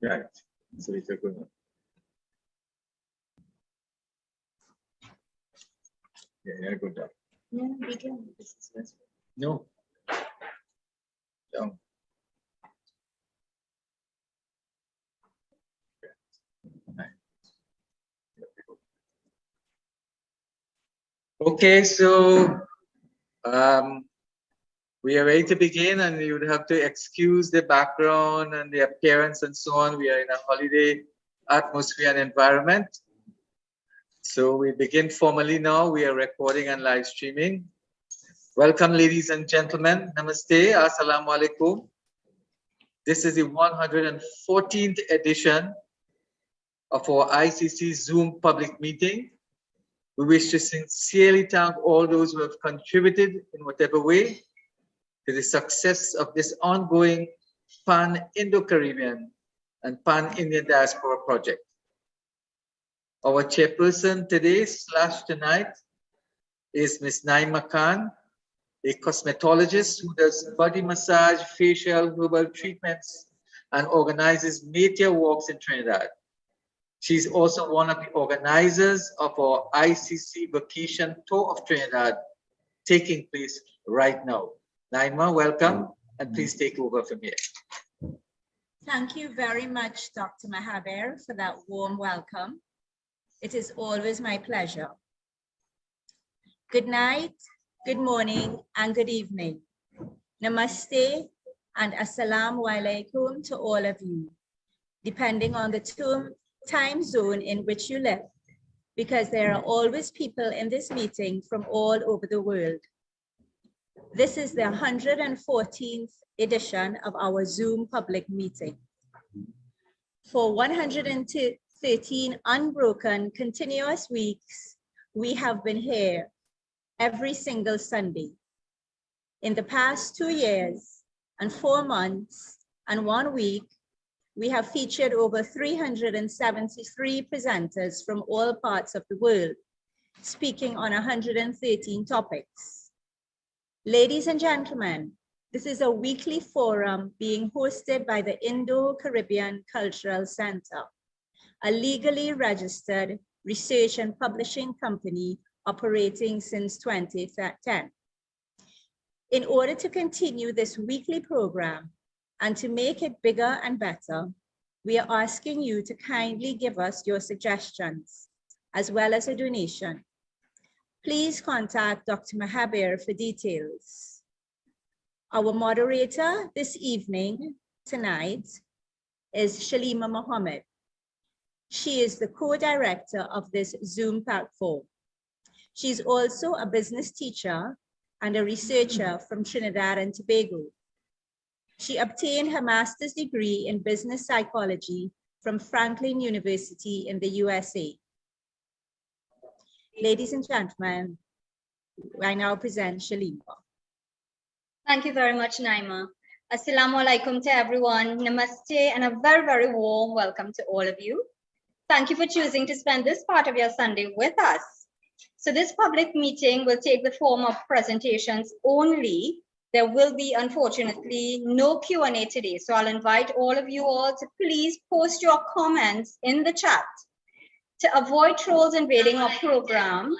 Right. So it's a good one. Yeah, good job. Yeah, we can. No. No. Okay, so we are ready to begin, and you would have to excuse the background and the appearance and so on. We are in a holiday atmosphere and environment. So we begin formally now. We are recording and live streaming. Welcome, ladies and gentlemen. Namaste. Assalamu alaikum. This is the 114th edition of our ICC Zoom public meeting. We wish to sincerely thank all those who have contributed in whatever way to the success of this ongoing pan-Indo-Caribbean and pan-Indian diaspora project. Our chairperson today / tonight is Ms. Naima Khan, a cosmetologist who does body massage, facial, herbal treatments, and organizes nature walks in Trinidad. She's also one of the organizers of our ICC vacation tour of Trinidad, taking place right now. Naima, welcome, and please take over from here. Thank you very much, Dr. Mahaber, for that warm welcome. It is always my pleasure. Good night, good morning, and good evening. Namaste and assalamu alaikum to all of you, depending on the time zone in which you live, because there are always people in this meeting from all over the world. This is the 114th edition of our Zoom public meeting. For 113 unbroken continuous weeks, we have been here every single Sunday. In the past 2 years and 4 months and 1 week, we have featured over 373 presenters from all parts of the world, speaking on 113 topics. Ladies and gentlemen, this is a weekly forum being hosted by the Indo-Caribbean Cultural Center, a legally registered research and publishing company operating since 2010. In order to continue this weekly program and to make it bigger and better, we are asking you to kindly give us your suggestions as well as a donation. Please contact Dr. Mahaber for details. Our moderator this evening, tonight, is Shalima Mohammed. She is the co-director of this Zoom platform. She's also a business teacher and a researcher from Trinidad and Tobago. She obtained her master's degree in business psychology from Franklin University in the USA. Ladies and gentlemen, I now present Shalima. Thank you very much, Naima. Assalamu alaikum to everyone. Namaste and a very, very warm welcome to all of you. Thank you for choosing to spend this part of your Sunday with us. So this public meeting will take the form of presentations only. There will be, unfortunately, no Q&A today. So I'll invite all of you all to please post your comments in the chat. To avoid trolls invading our program,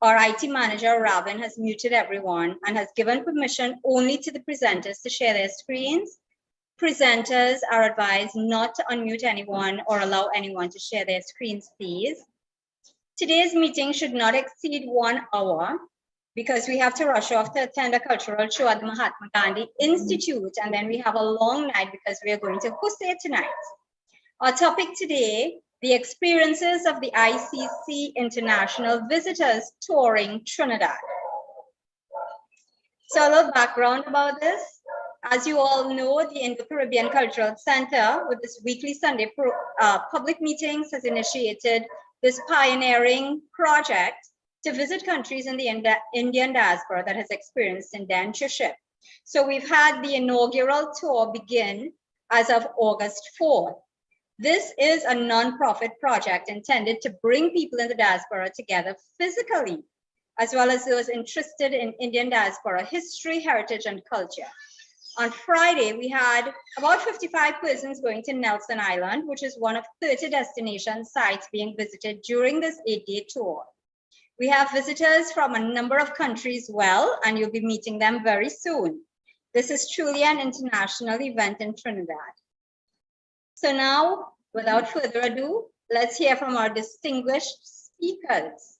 our IT manager, Rajan, has muted everyone and has given permission only to the presenters to share their screens. Presenters are advised not to unmute anyone or allow anyone to share their screens, please. Today's meeting should not exceed 1 hour because we have to rush off to attend a cultural show at the Mahatma Gandhi Institute, and then we have a long night because we are going to Hussein tonight. Our topic today, the experiences of the ICC international visitors touring Trinidad. So a little background about this. As you all know, the Indo-Caribbean Cultural Center, with this weekly Sunday public meetings, has initiated this pioneering project to visit countries in the Indian diaspora that has experienced indentureship. So we've had the inaugural tour begin as of August 4th. This is a non-profit project intended to bring people in the diaspora together physically, as well as those interested in Indian diaspora history, heritage, and culture. On Friday, we had about 55 persons going to Nelson Island, which is one of 30 destination sites being visited during this 8-day tour. We have visitors from a number of countries well, and you'll be meeting them very soon. This is truly an international event in Trinidad. So now, without further ado, let's hear from our distinguished speakers.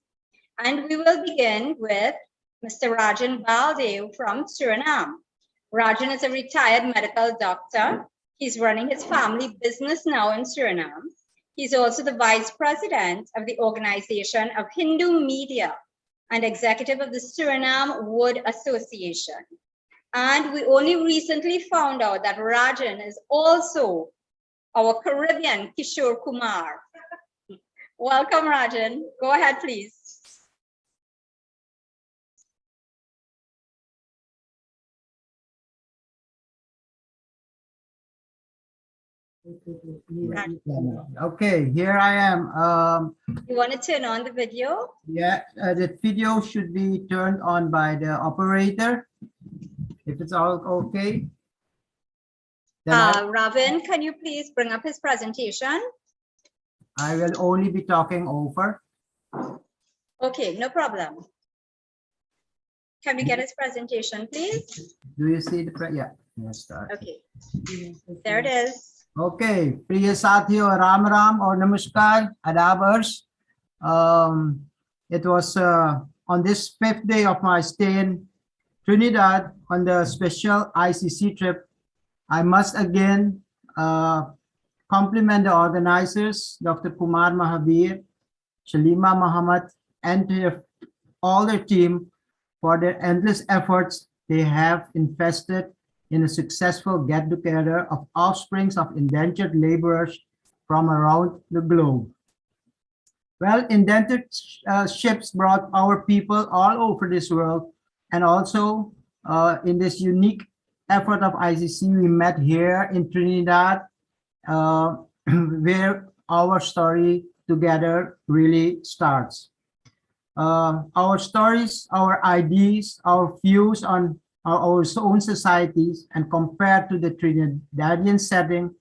And we will begin with Mr. Rajan Valdeo from Suriname. Rajan is a retired medical doctor. He's running his family business now in Suriname. He's also the vice president of the Organization of Hindu Media and executive of the Suriname Wood Association. And we only recently found out that Rajan is also our Caribbean Kishore Kumar. Welcome, Rajan. Go ahead, please. Okay, here I am. You want to turn on the video? Yeah, the video should be turned on by the operator. If it's all okay. Ravan, can you please bring up his presentation? I will only be talking over. Okay, no problem. Can we get his presentation, please? Do you see the yeah? Let's start. Okay, there it is. Okay, प्रिय साथियों, राम राम और नमस्कार, adabers. It was on this 5th day of my stay in Trinidad on the special ICC trip. I must again compliment the organizers, Dr. Kumar Mahavir, Shalima Muhammad, and all their team for their endless efforts they have invested in a successful get-together of offsprings of indentured laborers from around the globe. Well, indentured ships brought our people all over this world, and also in this unique effort of ICC, we met here in Trinidad, where our story together really starts. Our stories, our ideas, our views on our own societies, and compared to the Trinidadian setting,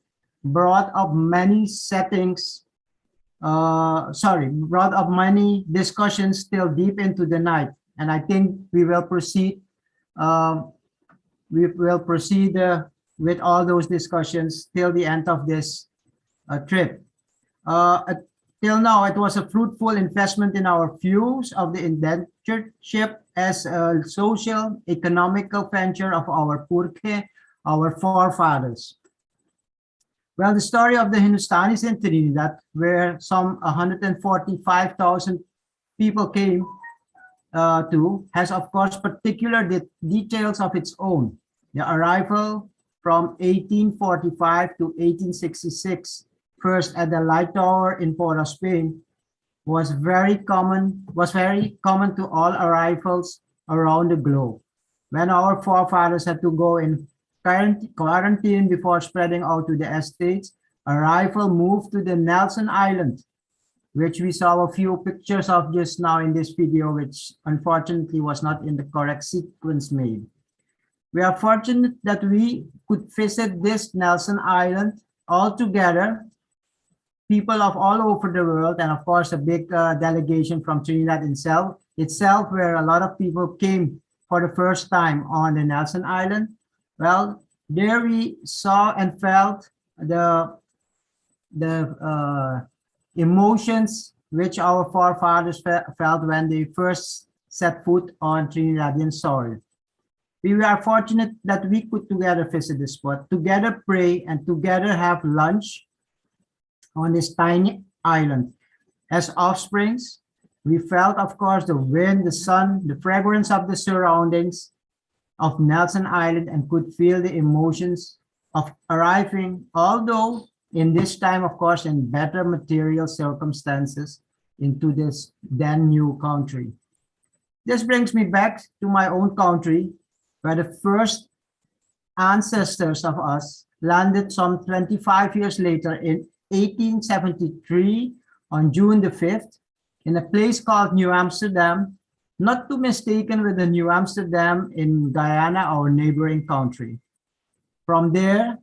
brought up many discussions till deep into the night. And I think we will proceed. With all those discussions till the end of this trip. Till now, it was a fruitful investment in our views of the indentured ship as a social, economical venture of our purke, our forefathers. Well, the story of the Hindustanis in Trinidad, where some 145,000 people came to, has of course particular details of its own. The arrival from 1845 to 1866, first at the Light Tower in Port of Spain, was very common to all arrivals around the globe. When our forefathers had to go in quarantine before spreading out to the estates, arrival moved to the Nelson Island, which we saw a few pictures of just now in this video, which unfortunately was not in the correct sequence made. We are fortunate that we could visit this Nelson Island all together, people of all over the world, and of course a big delegation from Trinidad itself, where a lot of people came for the first time on the Nelson Island. Well, there we saw and felt the emotions which our forefathers felt when they first set foot on Trinidadian soil. We were fortunate that we could together visit the spot, together pray, and together have lunch on this tiny island. As offsprings, we felt, of course, the wind, the sun, the fragrance of the surroundings of Nelson Island, and could feel the emotions of arriving, although in this time, of course, in better material circumstances, into this then new country. This brings me back to my own country, where the first ancestors of us landed some 25 years later in 1873 on June the 5th in a place called New Amsterdam, not to be mistaken with the New Amsterdam in Guyana, our neighboring country. From there,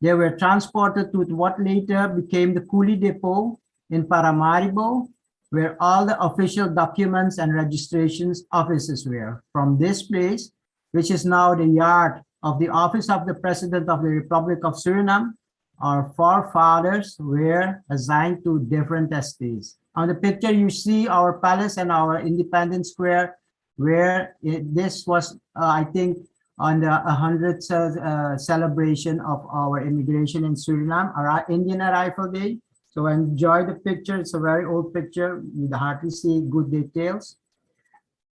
they were transported to what later became the Coolie Depot in Paramaribo, where all the official documents and registrations offices were. From this place, which is now the yard of the Office of the President of the Republic of Suriname, our forefathers were assigned to different estates. On the picture, you see our palace and our Independence Square, where this was, I think, on the 100th celebration of our immigration in Suriname, our Indian Arrival Day. So enjoy the picture. It's a very old picture. You hardly see good details.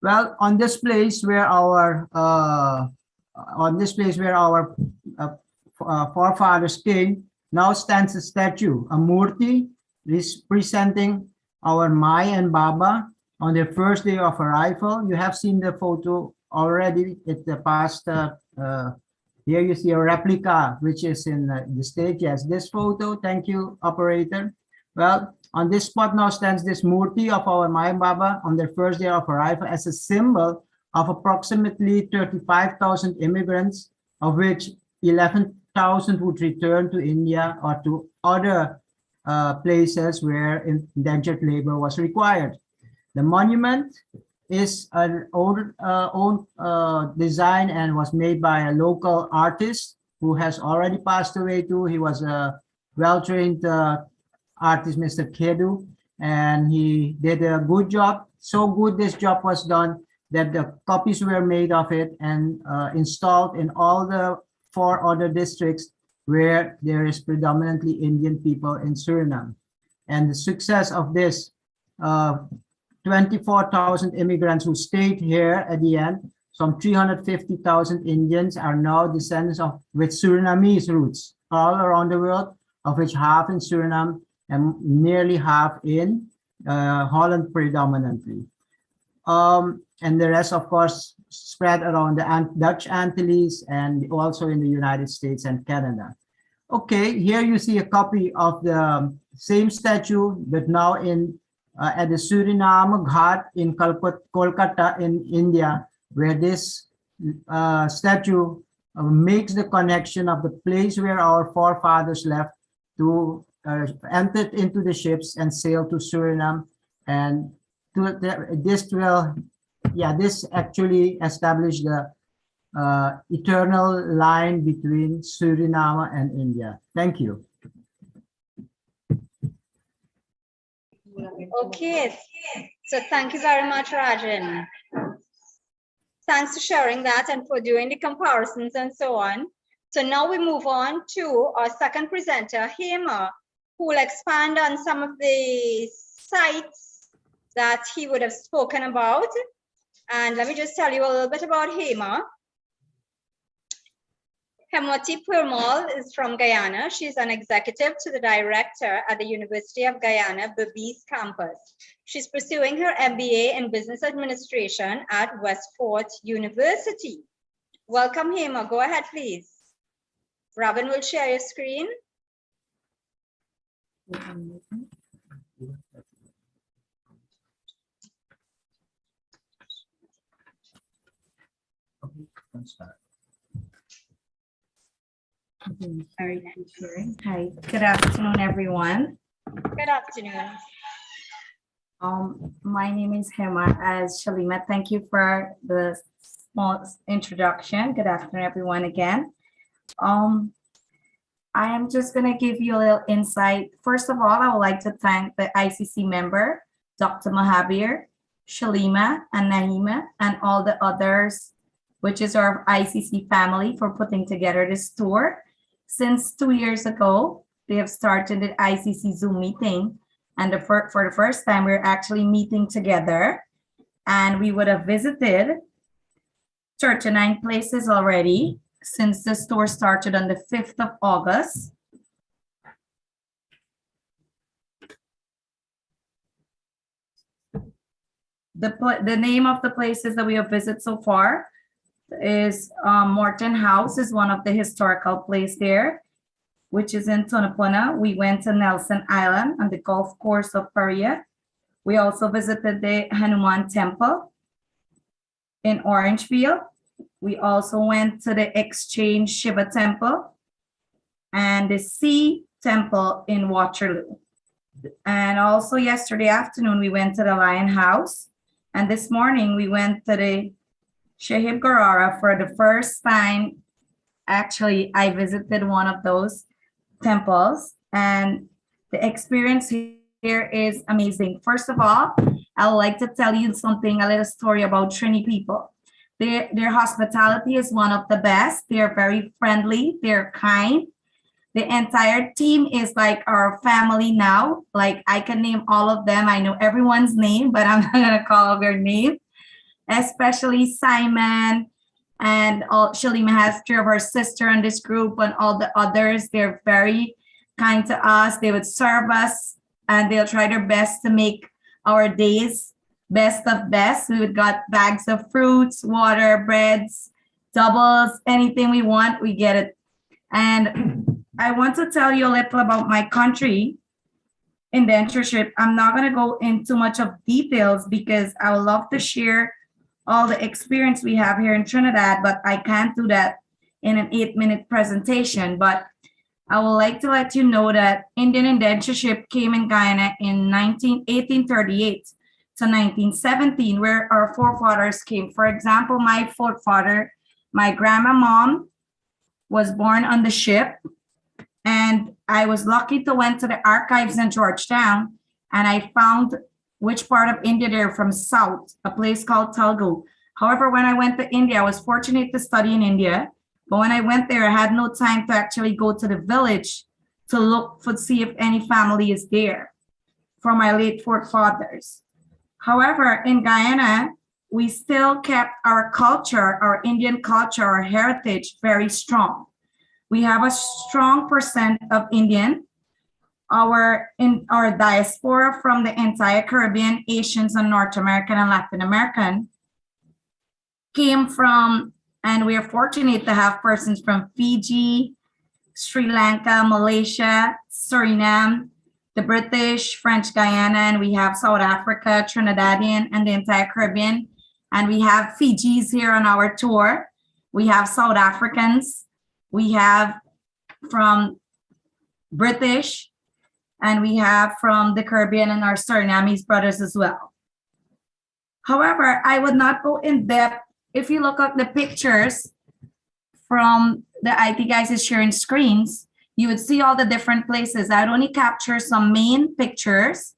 Well, on this place where our forefathers came, now stands a statue, a murti, representing our Mai and Baba on their first day of arrival. You have seen the photo already at the past. Here you see a replica, which is in the stage. Yes, this photo. Thank you, operator. Well, on this spot now stands this murti of our Mai and Baba on their first day of arrival as a symbol of approximately 35,000 immigrants, of which 11,000 would return to India or to other places where indentured labor was required. The monument is an own design and was made by a local artist who has already passed away too. He was a well-trained artist, Mr. Kedu, and he did a good job. So good this job was done that the copies were made of it and installed in all the 4 other districts where there is predominantly Indian people in Suriname. And the success of this 24,000 immigrants who stayed here at the end, some 350,000 Indians are now descendants of with Surinamese roots all around the world, of which half in Suriname and nearly half in Holland predominantly. And the rest, of course, spread around the Dutch Antilles and also in the United States and Canada. Okay, here you see a copy of the same statue, but now in at the Suriname Ghat in Kolkata in India, where this statue makes the connection of the place where our forefathers left to enter into the ships and sail to Suriname. And this actually established the eternal line between Suriname and India. Thank you. Okay, so thank you very much, Rajan. Thanks for sharing that and for doing the comparisons and so on. So now we move on to our second presenter, Hema, who will expand on some of the sites that he would have spoken about. And let me just tell you a little bit about Hema. HEMWATTIE PERMAUL is from Guyana. She's an executive to the director at the University of Guyana, Berbice campus. She's pursuing her MBA in Business Administration at Westport University. Welcome, Hema. Go ahead, please. Robin will share your screen. Very nice hearing. Hi, good afternoon, everyone. Good afternoon. My name is Hema, as Shalima. Thank you for the small introduction. Good afternoon, everyone, again. I am just going to give you a little insight. First of all, I would like to thank the ICC member, Dr. Mahabir, Shalima, and Naima, and all the others, which is our ICC family, for putting together this tour. Since 2 years ago, they have started the ICC Zoom meeting. And for the first time, we're actually meeting together. And we would have visited 39 places already since this tour started on the 5th of August. The name of the places that we have visited so far is Morton House is one of the historical places there, which is in Tonopona. We went to Nelson Island on the golf course of Paria. We also visited the Hanuman Temple in Orangefield. We also went to the Exchange Shiva Temple and the Sea Temple in Waterloo. And also yesterday afternoon, we went to the Lion House. And this morning, we went to the Shahib Gurara for the first time. Actually, I visited one of those temples, and the experience here is amazing. First of all, I would like to tell you something, a little story about Trini people. Their hospitality is one of the best. They're very friendly, they're kind. The entire team is like our family now. Like, I can name all of them. I know everyone's name, but I'm not gonna call their name. Especially Simon, and Shalima has 3 of her sister in this group, and all the others. They're very kind to us. They would serve us, and they'll try their best to make our days best of best. We would got bags of fruits, water, breads, doubles, anything we want, we get it. And I want to tell you a little about my country, indentureship. I'm not going to go into much of details because I would love to share all the experience we have here in Trinidad, but I can't do that in an 8-minute presentation. But I would like to let you know that Indian indentureship came in Guyana in 1838 to 1917, where our forefathers came. For example, my forefather, my grandma mom, was born on the ship, and I was lucky to went to the archives in Georgetown, and I found which part of India they're from south, a place called Telugu. However, when I went to India, I was fortunate to study in India, but when I went there, I had no time to actually go to the village to look for, see if any family is there for my late forefathers. However, in Guyana, we still kept our culture, our Indian culture, our heritage very strong. We have a strong percent of Indian. Our diaspora from the entire Caribbean, Asians, and North American and Latin American came from, and we are fortunate to have persons from Fiji, Sri Lanka, Malaysia, Suriname, the British, French Guyana, and we have South Africa, Trinidadian, and the entire Caribbean. And we have Fijis here on our tour. We have South Africans. We have from British, and we have from the Caribbean and our Surinamese brothers as well. However, I would not go in depth. If you look at the pictures from the IT guys is sharing screens, you would see all the different places. I'd only capture some main pictures,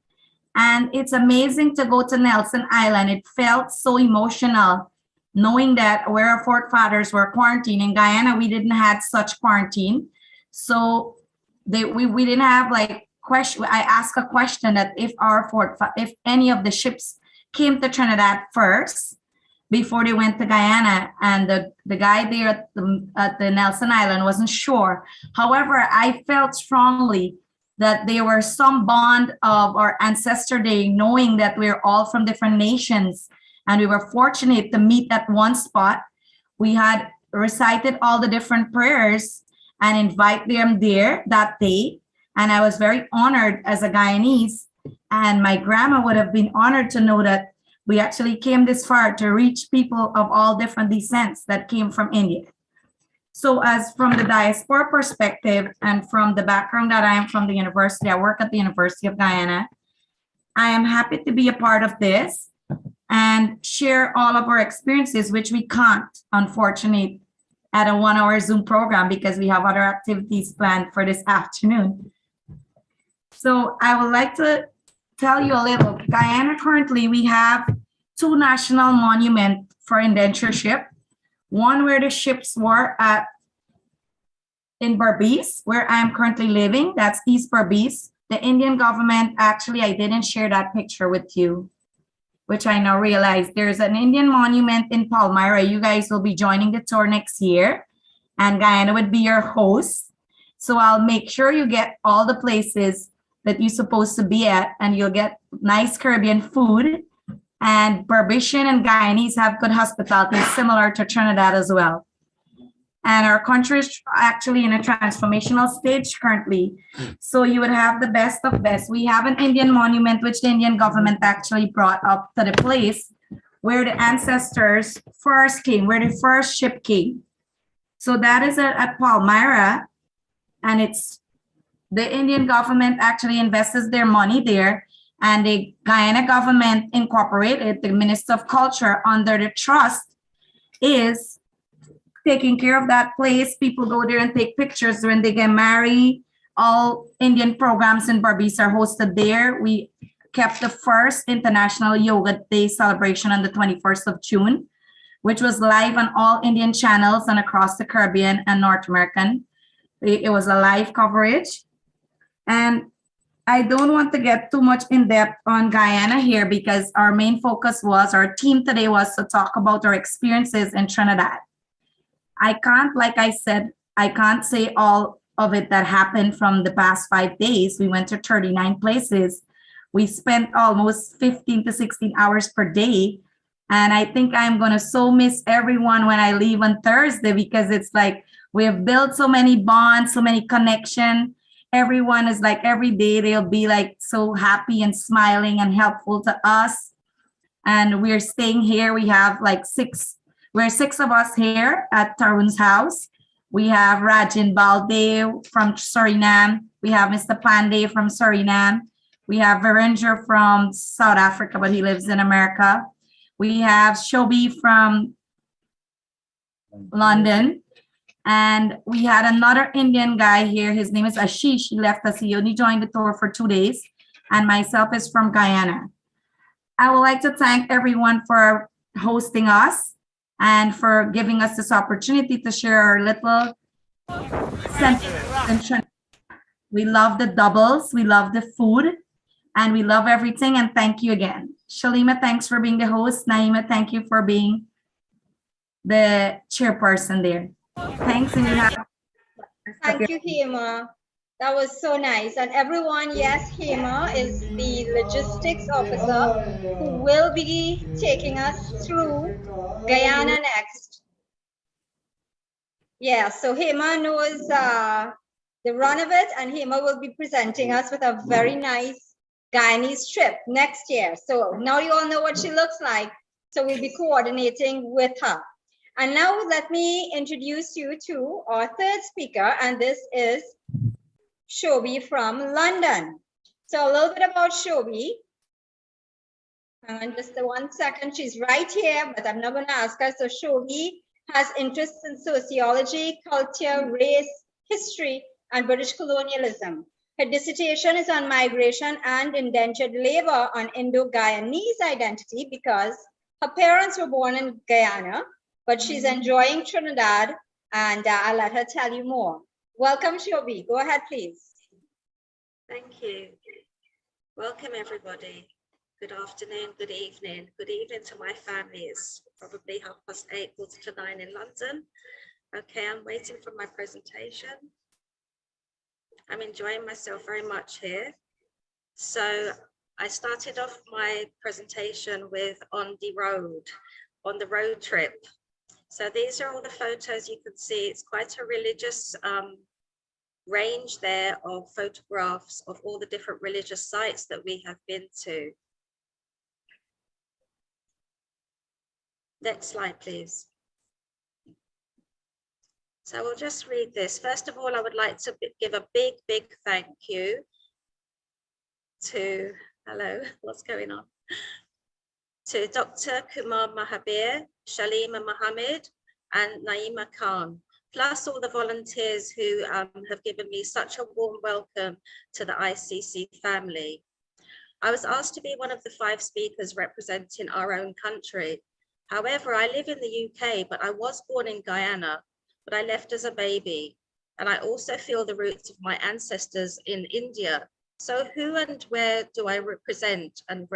and it's amazing to go to Nelson Island. It felt so emotional knowing that where our forefathers were quarantined. In Guyana, we didn't have such quarantine. So we didn't have like question. I asked a question that if any of the ships came to Trinidad first before they went to Guyana, and the guy there at the Nelson Island wasn't sure. However, I felt strongly that there were some bond of our ancestor day, knowing that we're all from different nations, and we were fortunate to meet at one spot. We had recited all the different prayers and invite them there that day. And I was very honored as a Guyanese, and my grandma would have been honored to know that we actually came this far to reach people of all different descents that came from India. So as from the diaspora perspective, and from the background that I am from the university, I work at the University of Guyana, I am happy to be a part of this and share all of our experiences, which we can't, unfortunately, at a 1-hour Zoom program because we have other activities planned for this afternoon. So I would like to tell you a little. Guyana, currently, we have 2 national monuments for indentureship. One where the ships were at in Berbice, where I'm currently living. That's East Berbice. The Indian government, actually, I didn't share that picture with you, which I now realize there's an Indian monument in Palmyra. You guys will be joining the tour next year, and Guyana would be your host. So I'll make sure you get all the places that you're supposed to be at, and you'll get nice Caribbean food. And Berbician and Guyanese have good hospitality, similar to Trinidad as well. And our country is actually in a transformational stage currently. So you would have the best of best. We have an Indian monument, which the Indian government actually brought up to the place where the ancestors first came, where the first ship came. So that is at Palmyra. and it's the Indian government actually invests their money there, and the Guyana government incorporated the Minister of Culture under the trust is taking care of that place. People go there and take pictures when they get married. All Indian programs in Berbice are hosted there. We kept the first International Yoga Day celebration on the 21st of June, which was live on all Indian channels and across the Caribbean and North American. It was a live coverage. And I don't want to get too much in depth on Guyana here because our main focus was, our theme today was to talk about our experiences in Trinidad. I can't, like I said, I can't say all of it that happened from the past 5 days. We went to 39 places. We spent almost 15 to 16 hours per day. And I think I'm going to so miss everyone when I leave on Thursday, because it's like we have built so many bonds, so many connections. Everyone is like, every day they'll be like so happy and smiling and helpful to us. And we're staying here. We have like we're six of us here at Tarun's house. We have Rajan Valdeo from Suriname. We have Mr. Pandey from Suriname. We have Verendra from South Africa, but he lives in America. We have Shobhi from London. And we had another Indian guy here. His name is Ashish. He left us. He only joined the tour for 2 days. And myself is from Guyana. I would like to thank everyone for hosting us and for giving us this opportunity to share our little sentiment. We love the doubles. We love the food. And we love everything. And thank you again. Shalima, thanks for being the host. Naima, thank you for being the chairperson there. Thanks, and you have. Thank you, Hema. That was so nice. And everyone, yes, Hema is the logistics officer who will be taking us through Guyana next. Yeah, so Hema knows the run of it, and Hema will be presenting us with a very nice Guyanese trip next year. So now you all know what she looks like. So we'll be coordinating with her. And now let me introduce you to our third speaker, and this is Shobhi from London. So a little bit about Shobhi. Hang on just 1 second. She's right here, but I'm not going to ask her. So Shobhi has interests in sociology, culture, race, history, and British colonialism. Her dissertation is on migration and indentured labor on Indo-Guyanese identity because her parents were born in Guyana, but she's enjoying Trinidad, and I'll let her tell you more. Welcome, Shobhi. Go ahead, please. Thank you. Welcome, everybody. Good afternoon, good evening. Good evening to my family. It's probably 8:30, 8:45 in London. Okay, I'm waiting for my presentation. I'm enjoying myself very much here. So I started off my presentation with on the road trip. So these are all the photos you can see. It's quite a religious range there of photographs of all the different religious sites that we have been to. Next slide, please. So we'll just read this. First of all, I would like to give a big thank you to, hello, what's going on? To Dr. Kumar Mahabir, Shalima Mohammed, and Naima Khan, plus all the volunteers who have given me such a warm welcome to the ICC family. I was asked to be one of the 5 speakers representing our own country. However, I live in the UK, but I was born in Guyana, but I left as a baby. And I also feel the roots of my ancestors in India. So who and where do I represent and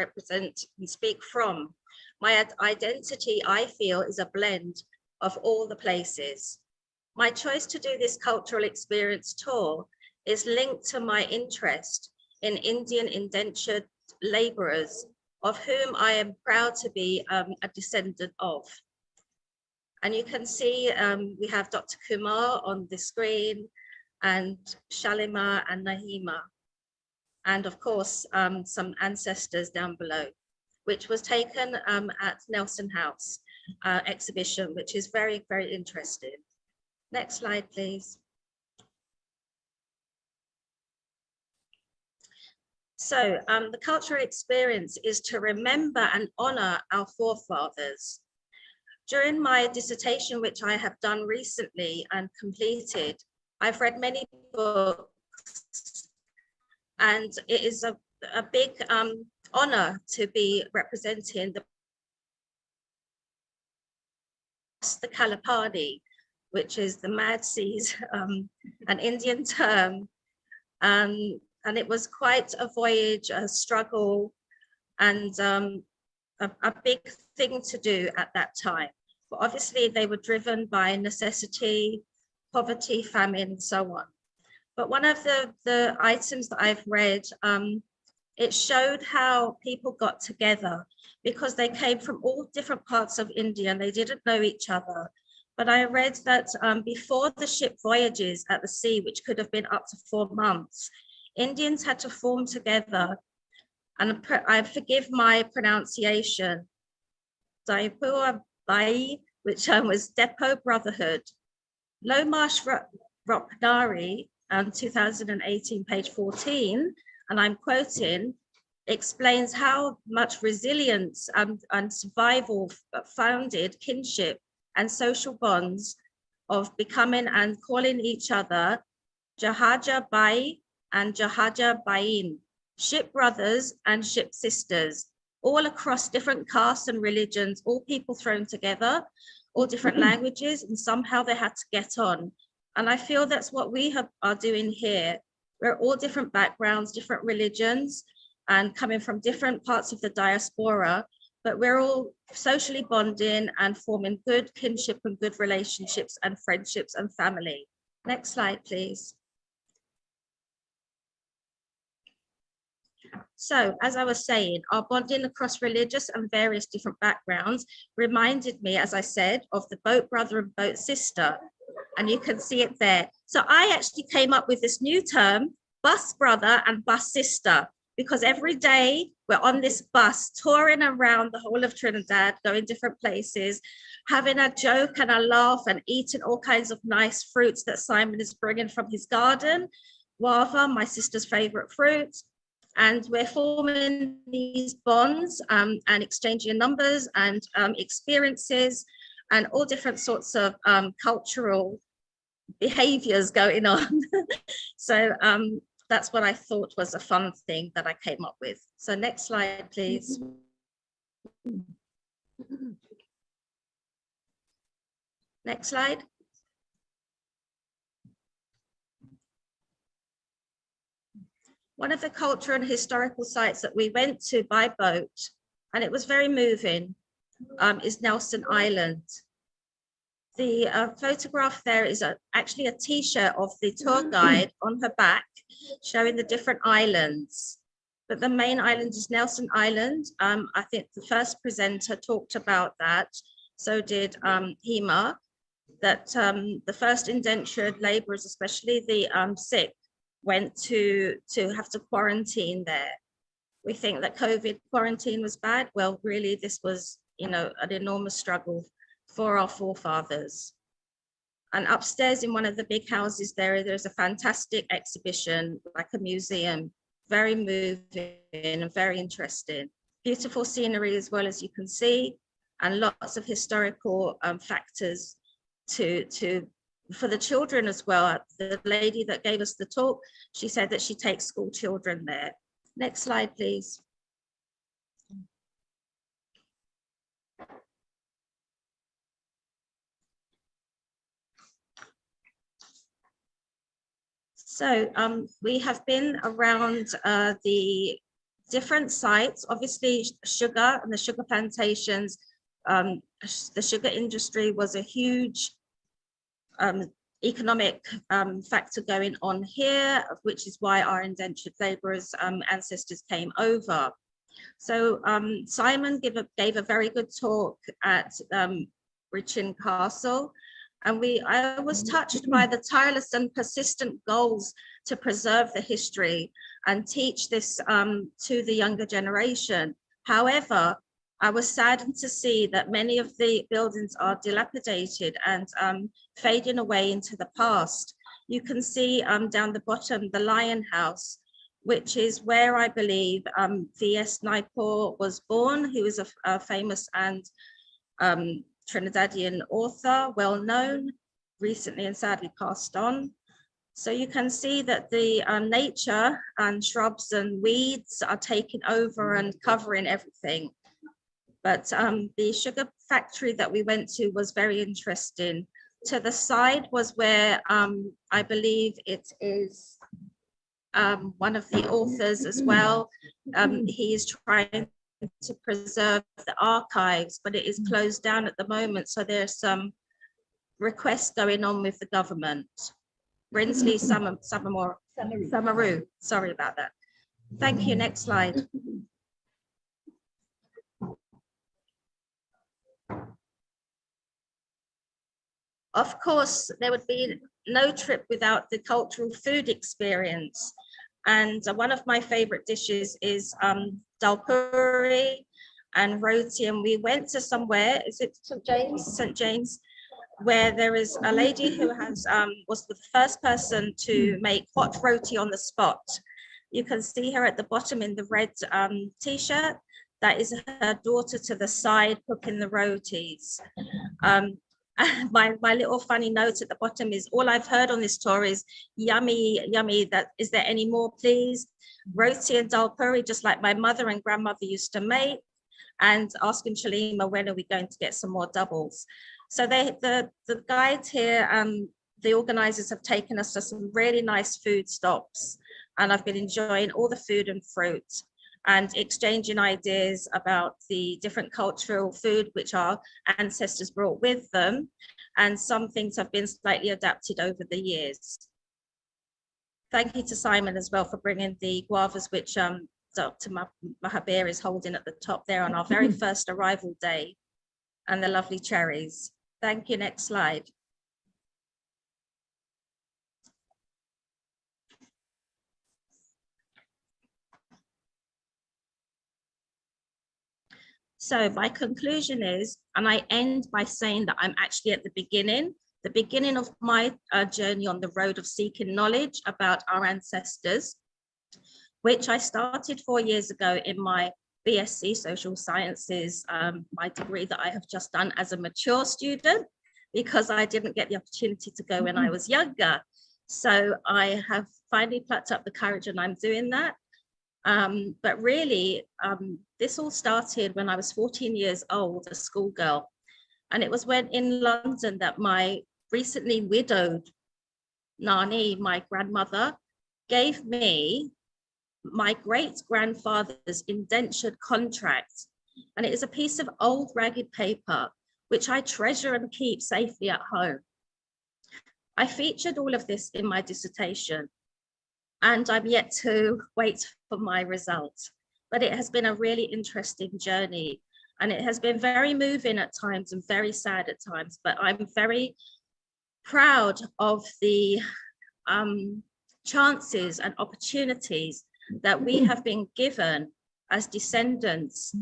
speak from? My identity, I feel, is a blend of all the places. My choice to do this cultural experience tour is linked to my interest in Indian indentured laborers, of whom I am proud to be a descendant of. And you can see we have Dr. Kumar on the screen, and Shalima and Naima. And of course, some ancestors down below, which was taken at Nelson House exhibition, which is very, very interesting. Next slide, please. So the cultural experience is to remember and honor our forefathers. During my dissertation, which I have done recently and completed, I've read many books, and it is a big honor to be representing the Kalapani, which is the Mad Seas, an Indian term. And it was quite a voyage, a struggle, and a big thing to do at that time. But obviously they were driven by necessity, poverty, famine, and so on. But one of the items that I've read, it showed how people got together because they came from all different parts of India and they didn't know each other. But I read that before the ship voyages at the sea, which could have been up to 4 months, Indians had to form together, and I forgive my pronunciation, Diaspora, which was Depot Brotherhood. Lomash Ropnari, 2018, page 14, and I'm quoting, explains how much resilience and survival founded kinship and social bonds of becoming and calling each other Jahaja Bai and Jahaja Bain, ship brothers and ship sisters, all across different castes and religions, all people thrown together, all different languages, and somehow they had to get on. And I feel that's what we are doing here. We're all different backgrounds, different religions, and coming from different parts of the diaspora, but we're all socially bonding and forming good kinship and good relationships and friendships and family. Next slide, please. So, as I was saying, our bonding across religious and various different backgrounds reminded me, as I said, of the boat brother and boat sister. And you can see it there. So I actually came up with this new term, bus brother and bus sister, because every day we're on this bus touring around the whole of Trinidad, going different places, having a joke and a laugh and eating all kinds of nice fruits that Simon is bringing from his garden. Guava, my sister's favorite fruit. And we're forming these bonds and exchanging numbers and experiences and all different sorts of cultural behaviors going on. So that's what I thought was a fun thing that I came up with. So next slide, please. Next slide. One of the cultural and historical sites that we went to by boat, and it was very moving, is Nelson Island. The photograph there is actually a t-shirt of the tour guide on her back, showing the different islands. But the main island is Nelson Island. I think the first presenter talked about that. So did Hema, that the first indentured laborers, especially the Sikh, went to have to quarantine there. We think that COVID quarantine was bad. Well, really, this was, an enormous struggle for our forefathers. And upstairs in one of the big houses there's a fantastic exhibition, like a museum, very moving and very interesting. Beautiful scenery as well, as you can see, and lots of historical factors for the children as well. The lady that gave us the talk, she said that she takes school children there. Next slide, please. So we have been around the different sites, obviously sugar and the sugar plantations. The sugar industry was a huge economic factor going on here, which is why our indentured laborers ancestors came over. So Simon gave a very good talk at Richin Castle, and I was touched by the tireless and persistent goals to preserve the history and teach this to the younger generation. However, I was saddened to see that many of the buildings are dilapidated and fading away into the past. You can see down the bottom, the Lion House, which is where I believe V.S. Naipaul was born. He was a famous and Trinidadian author, well known, recently and sadly passed on. So you can see that the nature and shrubs and weeds are taking over and covering everything. But the sugar factory that we went to was very interesting. To the side was where I believe it is one of the authors as well. He is trying to preserve the archives, but it is closed down at the moment. So there's some requests going on with the government. Brinsley Samaru, sorry about that. Thank you, next slide. Of course, there would be no trip without the cultural food experience. And one of my favorite dishes is dal puri and roti. And we went to somewhere, is it St. James? St. James, where there is a lady who has was the first person to make hot roti on the spot. You can see her at the bottom in the red t-shirt. That is her daughter to the side cooking the rotis. My little funny note at the bottom is, all I've heard on this tour is yummy, yummy. That is there any more, please? Roti and dal puri, just like my mother and grandmother used to make, and asking Shalima, when are we going to get some more doubles? So the guides here, the organizers have taken us to some really nice food stops, and I've been enjoying all the food and fruit and exchanging ideas about the different cultural food which our ancestors brought with them. And some things have been slightly adapted over the years. Thank you to Simon as well for bringing the guavas, which Dr. Mahabir is holding at the top there on our very first arrival day, and the lovely cherries. Thank you, next slide. So my conclusion is, and I end by saying that I'm actually at the beginning of my journey on the road of seeking knowledge about our ancestors, which I started 4 years ago in my BSc Social Sciences, my degree that I have just done as a mature student, because I didn't get the opportunity to go when I was younger. So I have finally plucked up the courage and I'm doing that. But really, this all started when I was 14 years old, a schoolgirl. And it was when in London that my recently widowed Nani, my grandmother, gave me my great-grandfather's indentured contract. And it is a piece of old ragged paper, which I treasure and keep safely at home. I featured all of this in my dissertation, and I'm yet to wait for my results. But it has been a really interesting journey, and it has been very moving at times and very sad at times, but I'm very proud of the chances and opportunities that we have been given as descendants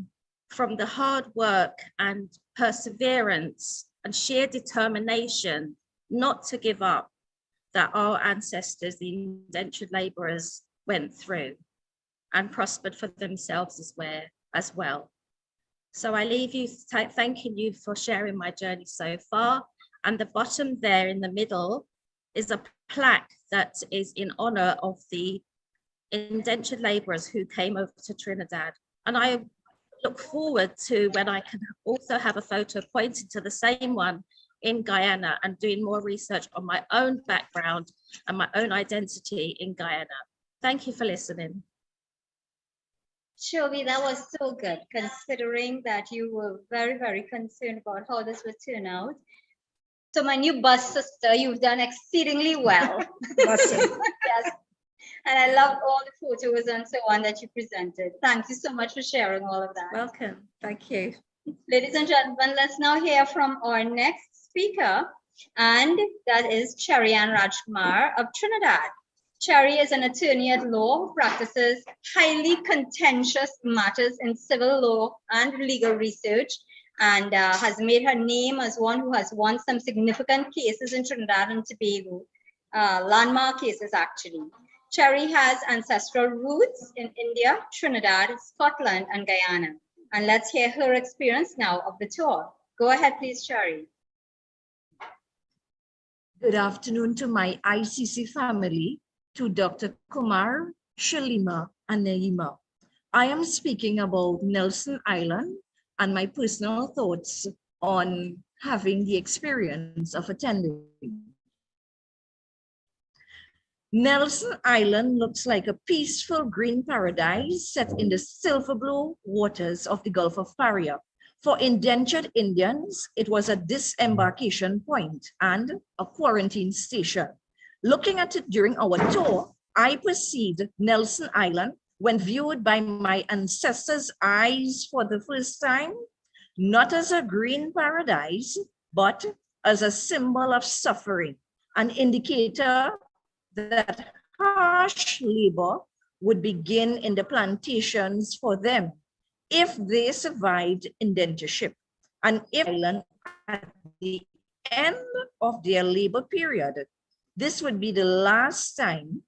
from the hard work and perseverance and sheer determination not to give up that our ancestors, the indentured laborers, went through and prospered for themselves as well. So I leave you thanking you for sharing my journey so far. And the bottom there in the middle is a plaque that is in honor of the indentured laborers who came over to Trinidad. And I look forward to when I can also have a photo pointing to the same one in Guyana and doing more research on my own background and my own identity in Guyana. Thank you for listening. Shobhi, that was so good, considering that you were very, very concerned about how this would turn out. So my new bus sister, you've done exceedingly well. Yes. And I loved all the photos and so on that you presented. Thank you so much for sharing all of that. Welcome. Thank you. Ladies and gentlemen, let's now hear from our next speaker, and that is Cherian Rajkumar of Trinidad. Cherry is an attorney at law who practices highly contentious matters in civil law and legal research, and has made her name as one who has won some significant cases in Trinidad and Tobago, landmark cases actually. Cherry has ancestral roots in India, Trinidad, Scotland, and Guyana. And let's hear her experience now of the tour. Go ahead, please, Cherry. Good afternoon to my ICC family, to Dr. Kumar, Shalima, and Naima. I am speaking about Nelson Island and my personal thoughts on having the experience of attending. Nelson Island looks like a peaceful green paradise set in the silver blue waters of the Gulf of Paria. For indentured Indians, it was a disembarkation point and a quarantine station. Looking at it during our tour, I perceived Nelson Island, when viewed by my ancestors' eyes for the first time, not as a green paradise, but as a symbol of suffering, an indicator that harsh labor would begin in the plantations for them if they survived indentureship, and if at the end of their labor period, this would be the last time,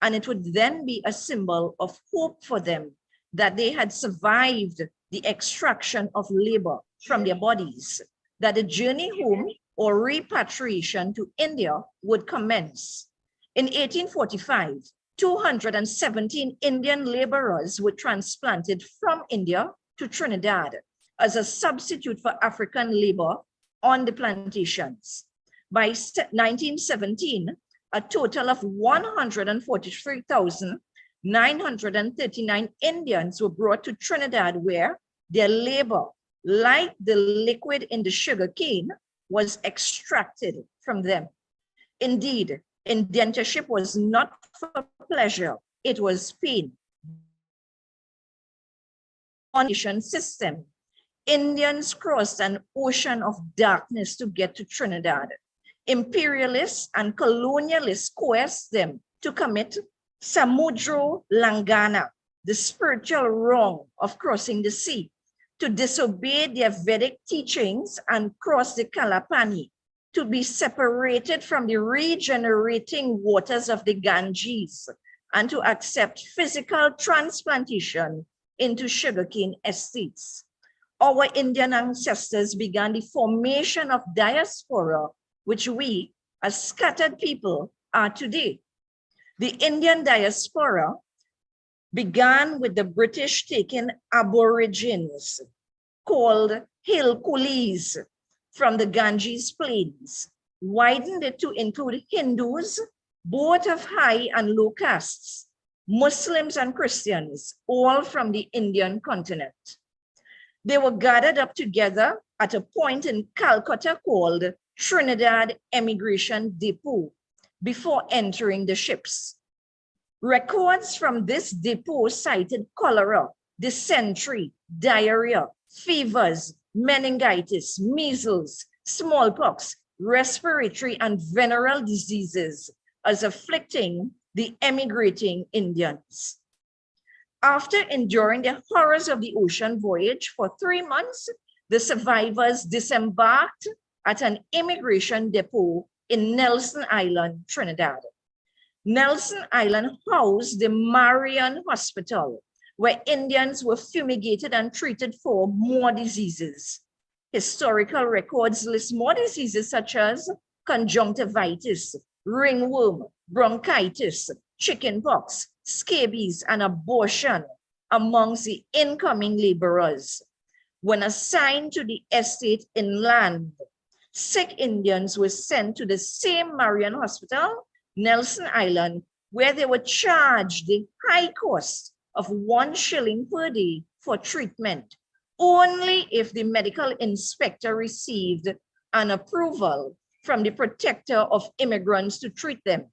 and it would then be a symbol of hope for them that they had survived the extraction of labor from their bodies, that the journey home or repatriation to India would commence. In 1845, 217 Indian laborers were transplanted from India to Trinidad as a substitute for African labor on the plantations. By 1917, a total of 143,939 Indians were brought to Trinidad, where their labor, like the liquid in the sugar cane, was extracted from them. Indeed, indentureship was not for pleasure, it was pain. Nation system. Indians crossed an ocean of darkness to get to Trinidad. Imperialists and colonialists coerced them to commit Samudro Langana, the spiritual wrong of crossing the sea, to disobey their Vedic teachings and cross the Kalapani, to be separated from the regenerating waters of the Ganges, and to accept physical transplantation into sugarcane estates. Our Indian ancestors began the formation of diaspora, which we, as scattered people, are today. The Indian diaspora began with the British taking Aborigines, called hill coolies, from the Ganges plains, widened it to include Hindus, both of high and low castes, Muslims and Christians, all from the Indian continent. They were gathered up together at a point in Calcutta called Trinidad Emigration Depot before entering the ships. Records from this depot cited cholera, dysentery, diarrhea, fevers, meningitis, measles, smallpox, respiratory and venereal diseases as afflicting the emigrating Indians. After enduring the horrors of the ocean voyage for 3 months, the survivors disembarked at an immigration depot in Nelson Island, Trinidad. Nelson Island housed the Marion Hospital, where Indians were fumigated and treated for more diseases. Historical records list more diseases such as conjunctivitis, ringworm, bronchitis, chickenpox, scabies, and abortion amongst the incoming laborers. When assigned to the estate inland, Sikh Indians were sent to the same Marion Hospital, Nelson Island, where they were charged the high cost of 1 shilling per day for treatment, only if the medical inspector received an approval from the protector of immigrants to treat them.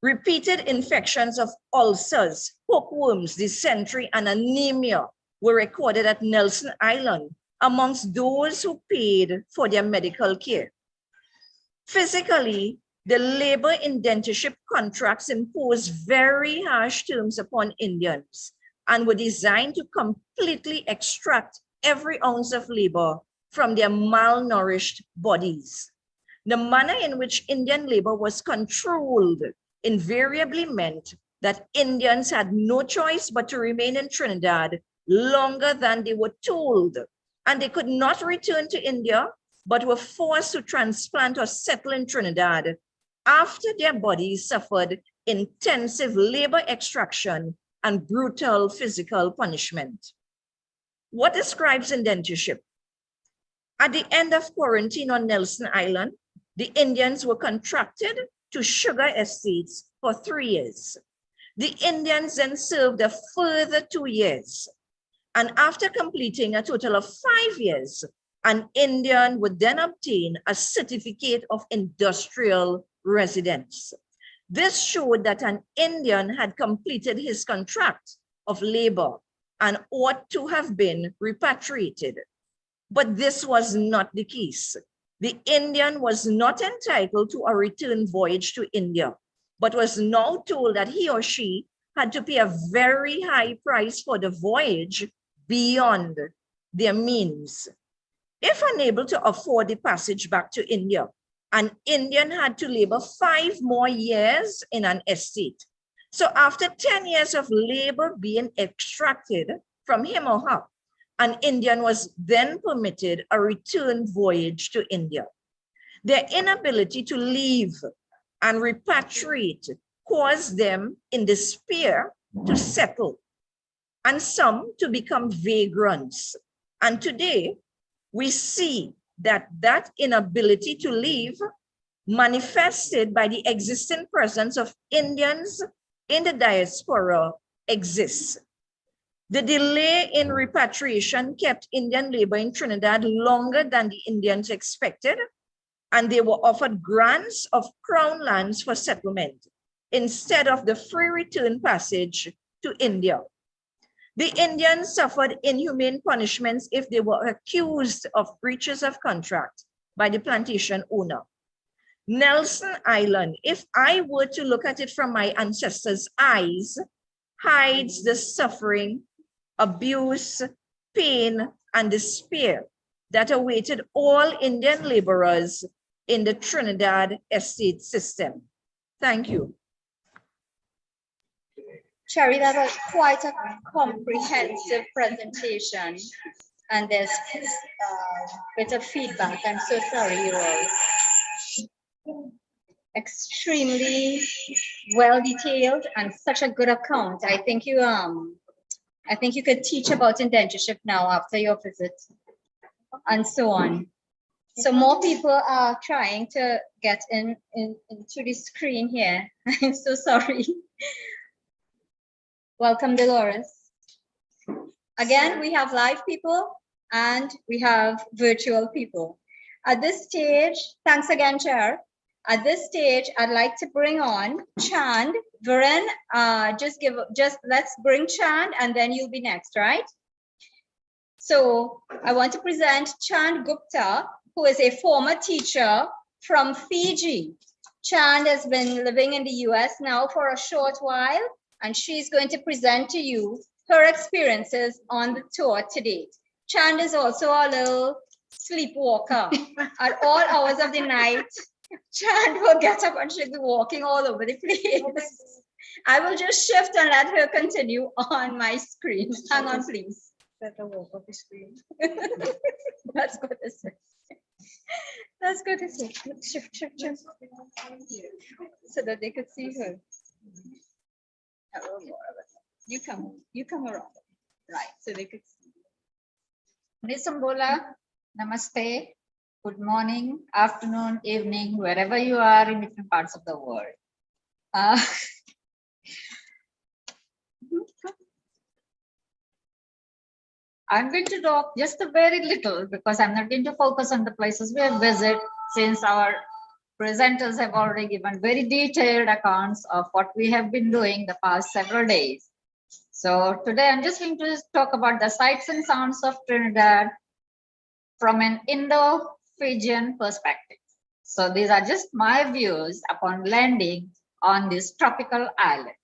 Repeated infections of ulcers, hookworms, dysentery, and anemia were recorded at Nelson Island amongst those who paid for their medical care. Physically, the labor indentureship contracts imposed very harsh terms upon Indians and were designed to completely extract every ounce of labor from their malnourished bodies. The manner in which Indian labor was controlled invariably meant that Indians had no choice but to remain in Trinidad longer than they were told, and they could not return to India, but were forced to transplant or settle in Trinidad after their bodies suffered intensive labor extraction and brutal physical punishment. What describes indentureship? At the end of quarantine on Nelson Island, the Indians were contracted to sugar estates for 3 years. The Indians then served a further 2 years. And after completing a total of 5 years, an Indian would then obtain a certificate of industrial residence. This showed that an Indian had completed his contract of labor and ought to have been repatriated. But this was not the case. The Indian was not entitled to a return voyage to India, but was now told that he or she had to pay a very high price for the voyage beyond their means. If unable to afford the passage back to India, an Indian had to labor 5 more years in an estate. So after 10 years of labor being extracted from him or her, an Indian was then permitted a return voyage to India. Their inability to leave and repatriate caused them in despair to settle, and some to become vagrants. And today, we see that inability to leave manifested by the existing presence of Indians in the diaspora exists. The delay in repatriation kept Indian labor in Trinidad longer than the Indians expected, and they were offered grants of crown lands for settlement instead of the free return passage to India. The Indians suffered inhumane punishments if they were accused of breaches of contract by the plantation owner. Nelson Island, if I were to look at it from my ancestors' eyes, hides the suffering, abuse, pain, and despair that awaited all Indian laborers in the Trinidad estate system. Thank you. Cherry, that was quite a comprehensive presentation, and there's a bit of feedback. I'm so sorry, you all. Extremely well detailed and such a good account. I think you could teach about indentureship now after your visit, and so on. So more people are trying to get into the screen here. I'm so sorry. Welcome, Dolores. Again, we have live people and we have virtual people. At this stage, thanks again, Chair. At this stage, I'd like to bring on Chand. Viren, let's bring Chand and then you'll be next, right? So I want to present Chand Gupta, who is a former teacher from Fiji. Chand has been living in the US now for a short while, and she's going to present to you her experiences on the tour to date. Chand is also a little sleepwalker. At all hours of the night, Chand will get up and she'll be walking all over the place. I will just shift and let her continue on my screen. Hang on, please. Let her walk off the screen. That's good to say. That's good to say. Shift. So that they could see her. You come around. Right, so they could see. Nisambola, namaste, good morning, afternoon, evening, wherever you are in different parts of the world. I'm going to talk just a very little because I'm not going to focus on the places we have visited, since our presenters have already given very detailed accounts of what we have been doing the past several days. So today I'm just going to talk about the sights and sounds of Trinidad from an Indo-Fijian perspective. So these are just my views upon landing on this tropical island.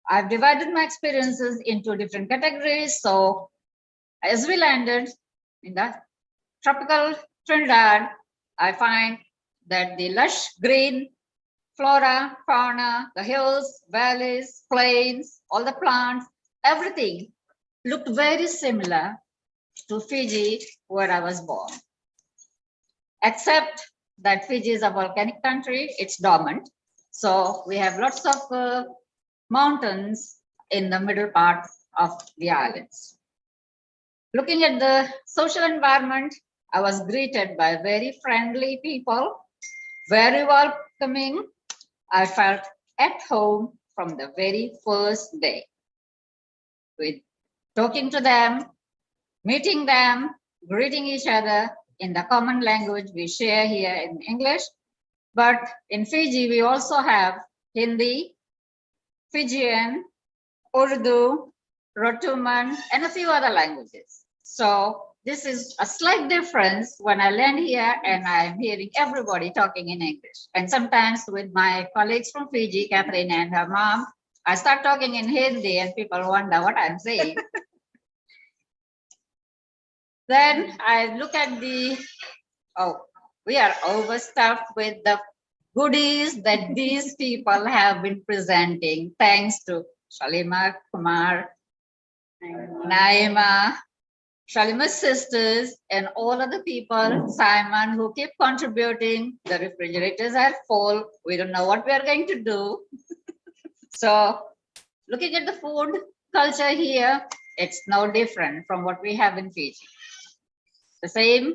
I've divided my experiences into different categories. So as we landed in the tropical Trinidad, I find that the lush green flora, fauna, the hills, valleys, plains, all the plants, everything looked very similar to Fiji, where I was born. Except that Fiji is a volcanic country, it's dormant. So we have lots of mountains in the middle part of the islands. Looking at the social environment, I was greeted by very friendly people, very welcoming. I felt at home from the very first day. With talking to them, meeting them, greeting each other in the common language we share here in English. But in Fiji, we also have Hindi, Fijian, Urdu, Rotuman, and a few other languages. So this is a slight difference when I land here and I'm hearing everybody talking in English. And sometimes with my colleagues from Fiji, Catherine and her mom, I start talking in Hindi and people wonder what I'm saying. Then I look at we are overstuffed with the goodies that these people have been presenting, thanks to Shalima Kumar, Naima, Shalima's sisters, and all other people, Simon, who keep contributing. The refrigerators are full. We don't know what we are going to do. So looking at the food culture here, it's no different from what we have in Fiji. The same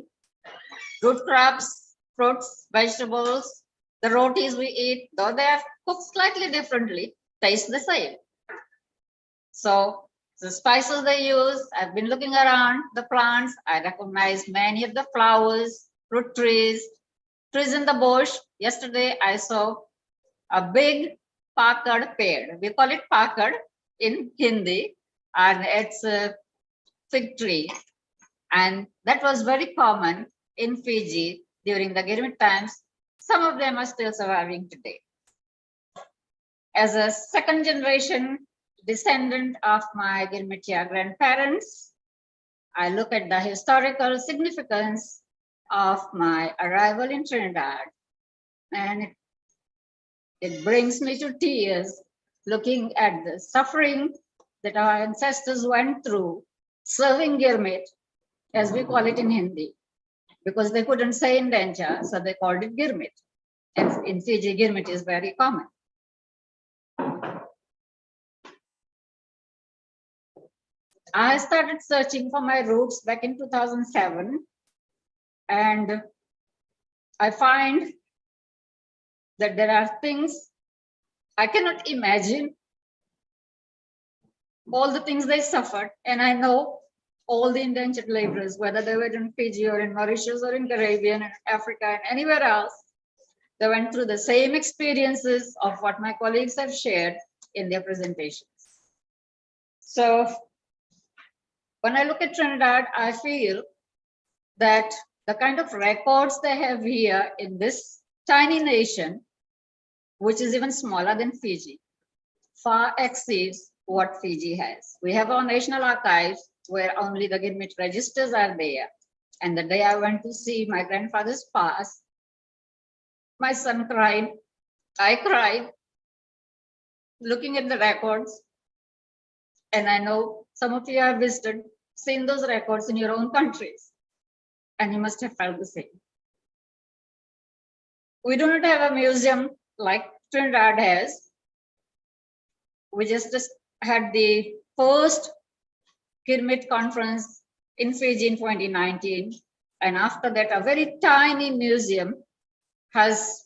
root crops, fruits, vegetables, the rotis we eat, though they are cooked slightly differently, taste the same. So the spices they use, I've been looking around the plants. I recognize many of the flowers, fruit trees in the bush. Yesterday, I saw a big pakad pear. We call it pakad in Hindi, and it's a fig tree. And that was very common in Fiji during the Gurmit times. Some of them are still surviving today. As a second generation descendant of my Gurmitia grandparents, I look at the historical significance of my arrival in Trinidad, and it brings me to tears looking at the suffering that our ancestors went through serving Gurmit, as we call it in Hindi, because they couldn't say Indentured, so they called it Gurmit. And in Fiji, Gurmit is very common. I started searching for my roots back in 2007, and I find that there are things I cannot imagine, all the things they suffered, and I know all the indentured laborers, whether they were in Fiji or in Mauritius or in Caribbean and Africa and anywhere else, they went through the same experiences of what my colleagues have shared in their presentations. So when I look at Trinidad, I feel that the kind of records they have here in this tiny nation, which is even smaller than Fiji, far exceeds what Fiji has. We have our national archives where only the Gurmit registers are there. And the day I went to see my grandfather's past, my son cried, I cried, looking at the records. And I know some of you have visited, seen those records in your own countries, and you must have felt the same. We do not have a museum like Trinidad has. We just had the first Gurmit conference in Fiji in 2019. And after that, a very tiny museum has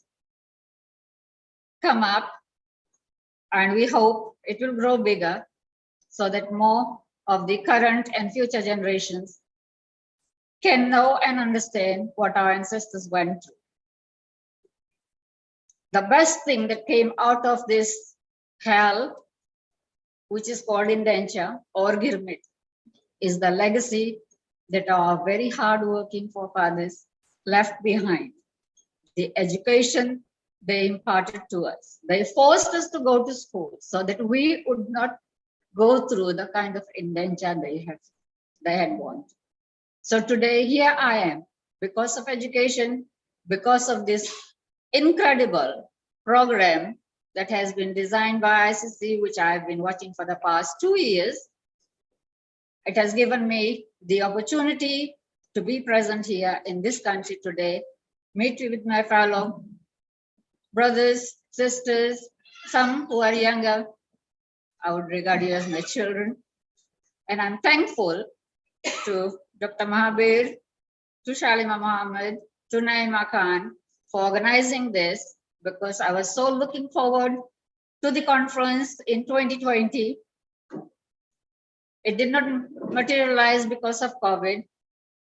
come up, and we hope it will grow bigger so that more of the current and future generations can know and understand what our ancestors went through. The best thing that came out of this hell, which is called Indentured or Gurmit, is the legacy that our very hardworking forefathers left behind. The education they imparted to us. They forced us to go to school so that we would not go through the kind of indenture they had gone through. So today here I am, because of education, because of this incredible program that has been designed by ICC, which I've been watching for the past 2 years. It has given me the opportunity to be present here in this country today, meet with my fellow brothers, sisters, some who are younger. I would regard you as my children. And I'm thankful to Dr. Mahabir, to Shalima Mohammed, to Naima Khan for organizing this, because I was so looking forward to the conference in 2020. It did not materialize because of COVID,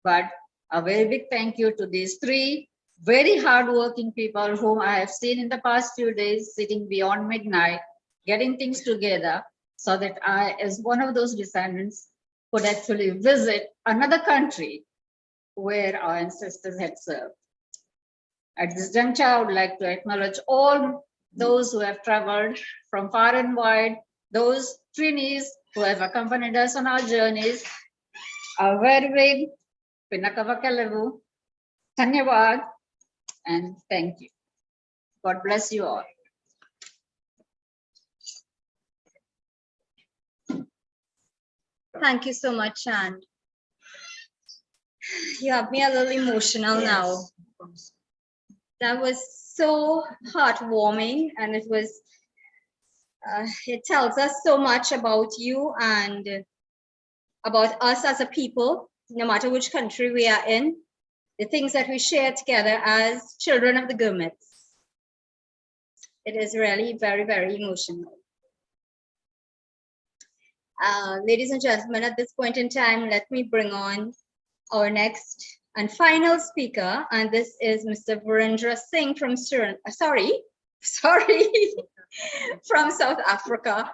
but a very big thank you to these three very hardworking people whom I have seen in the past few days sitting beyond midnight, getting things together so that I, as one of those descendants, could actually visit another country where our ancestors had served. At this juncture, I would like to acknowledge all those who have traveled from far and wide, those Trinis who have accompanied us on our journeys. A very big Pinakavakalavu, Dhanyavad, and thank you. God bless you all. Thank you so much, and you have me a little emotional now. That was so heartwarming, and it was, it tells us so much about you and about us as a people, no matter which country we are in, the things that we share together as children of the Gurmits. It is really very, very emotional. Ladies and gentlemen, at this point in time, let me bring on our next and final speaker, and this is Mr. Verendra Singh from from South Africa.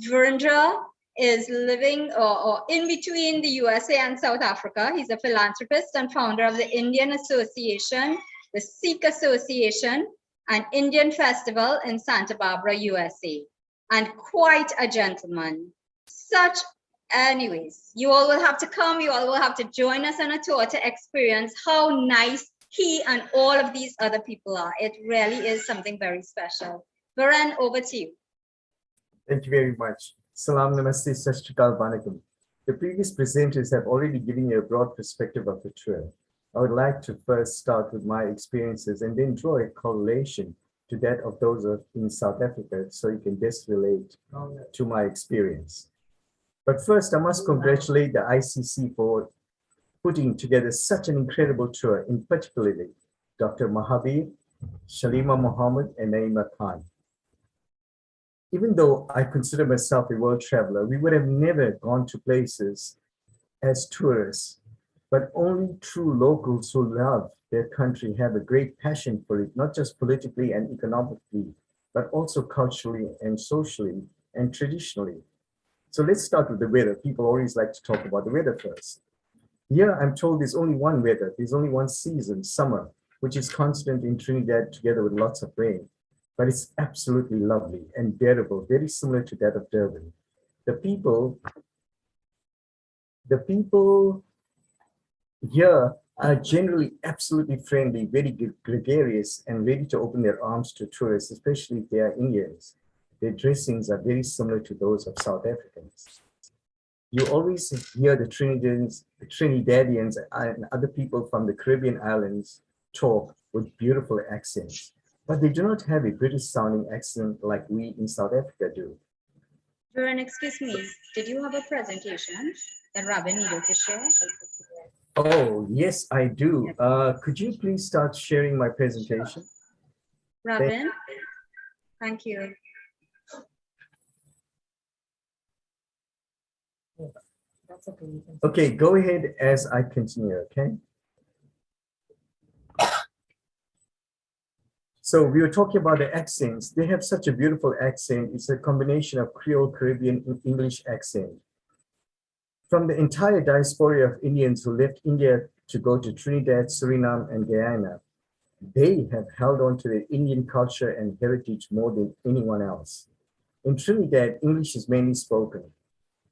Verendra is living or in between the USA and South Africa. He's a philanthropist and founder of the Indian Association, the Sikh Association, and Indian Festival in Santa Barbara, USA, and quite a gentleman. Anyways, you all will have to come, you all will have to join us on a tour to experience how nice he and all of these other people are. It really is something very special. Varen, over to you. Thank you very much. Salam Namaste, Sashrikal Vanakkam. The previous presenters have already given you a broad perspective of the tour. I would like to first start with my experiences and then draw a correlation to that of those in South Africa so you can best relate to my experience. But first, I must congratulate the ICC for putting together such an incredible tour, in particularly Dr. Mahabir, Shalima Mohammed, and Naima Khan. Even though I consider myself a world traveler, we would have never gone to places as tourists, but only true locals who love their country have a great passion for it, not just politically and economically, but also culturally and socially and traditionally. So let's start with the weather. People always like to talk about the weather first. Here, I'm told there's only one weather. There's only one season, summer, which is constant in Trinidad together with lots of rain. But it's absolutely lovely and bearable, very similar to that of Durban. The people here are generally absolutely friendly, very gregarious, and ready to open their arms to tourists, especially if they are Indians. Their dressings are very similar to those of South Africans. You always hear the Trinidadians and other people from the Caribbean islands talk with beautiful accents, but they do not have a British sounding accent like we in South Africa do. Varen, excuse me, did you have a presentation that Robin needed to share? Oh, yes, I do. Could you please start sharing my presentation? Robin, thank you. Okay, go ahead as I continue, okay? So we were talking about the accents. They have such a beautiful accent. It's a combination of Creole, Caribbean, and English accent. From the entire diaspora of Indians who left India to go to Trinidad, Suriname, and Guyana, they have held on to their Indian culture and heritage more than anyone else. In Trinidad, English is mainly spoken.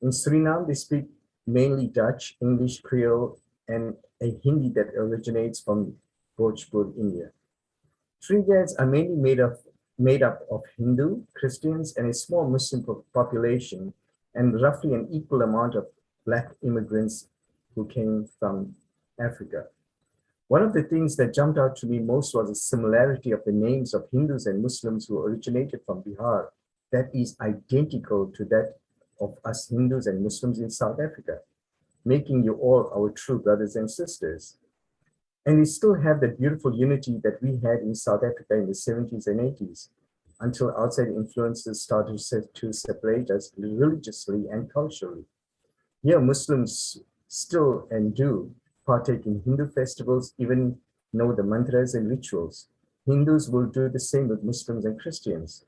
In Suriname, they speak mainly Dutch, English, Creole, and a Hindi that originates from Bhojpur, India. Trinidadians are mainly made of made up of Hindu, Christians, and a small Muslim population, and roughly an equal amount of Black immigrants who came from Africa. One of the things that jumped out to me most was the similarity of the names of Hindus and Muslims who originated from Bihar that is identical to that of us Hindus and Muslims in South Africa, making you all our true brothers and sisters. And we still have that beautiful unity that we had in South Africa in the 70s and 80s, until outside influences started to separate us religiously and culturally. Here, Muslims still and do partake in Hindu festivals, even know the mantras and rituals. Hindus will do the same with Muslims and Christians.